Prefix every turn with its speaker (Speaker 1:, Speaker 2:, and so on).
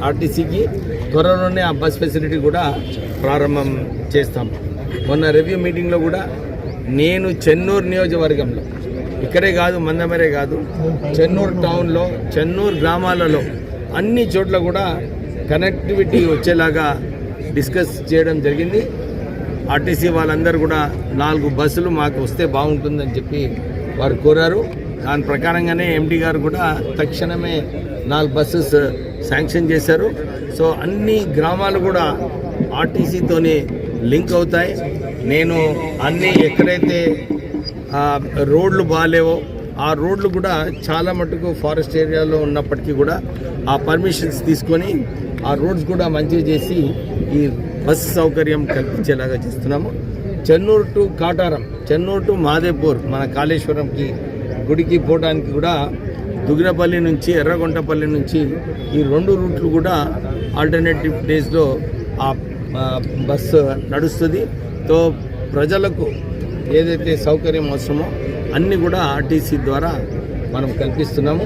Speaker 1: ఆర్టీసీకి త్వరలోనే ఆ బస్ ఫెసిలిటీ కూడా ప్రారంభం చేస్తాం. మొన్న రివ్యూ మీటింగ్లో కూడా నేను చెన్నూరు నియోజకవర్గంలో ఇక్కడే కాదు, మందమరే కాదు, చెన్నూరు టౌన్లో, చెన్నూరు గ్రామాలలో అన్ని చోట్ల కూడా కనెక్టివిటీ వచ్చేలాగా డిస్కస్ చేయడం జరిగింది. ఆర్టీసీ వాళ్ళందరూ కూడా 4 బస్సులు మాకు వస్తే బాగుంటుందని చెప్పి వారు కోరారు. దాని ప్రకారంగానే ఎండి గారు కూడా తక్షణమే 4 బస్సెస్ శాంక్షన్ చేశారు. సో అన్ని గ్రామాలు కూడా ఆర్టీసీతోనే లింక్ అవుతాయి. నేను అన్ని ఎక్కడైతే రోడ్లు బాగాలేవో ఆ రోడ్లు కూడా చాలా మటుకు ఫారెస్ట్ ఏరియాలో ఉన్నప్పటికీ కూడా ఆ పర్మిషన్స్ తీసుకొని ఆ రోడ్స్ కూడా మంచిగా చేసి ఈ బస్సు సౌకర్యం కల్పించేలాగా చేస్తున్నాము. చెన్నూరు టు కాటారం, చెన్నూరు టు మాదేపూర్, మన కాళేశ్వరంకి గుడికి పోవడానికి కూడా దుగ్గినపల్లి నుంచి, ఎర్రగొంటపల్లి నుంచి ఈ 2 రూట్లు కూడా ఆల్టర్నేటివ్ డేస్లో ఆ బస్సు నడుస్తుంది. తో ప్రజలకు ఏదైతే సౌకర్యం అవసరమో అన్నీ కూడా ఆర్టీసీ ద్వారా మనం కల్పిస్తున్నాము.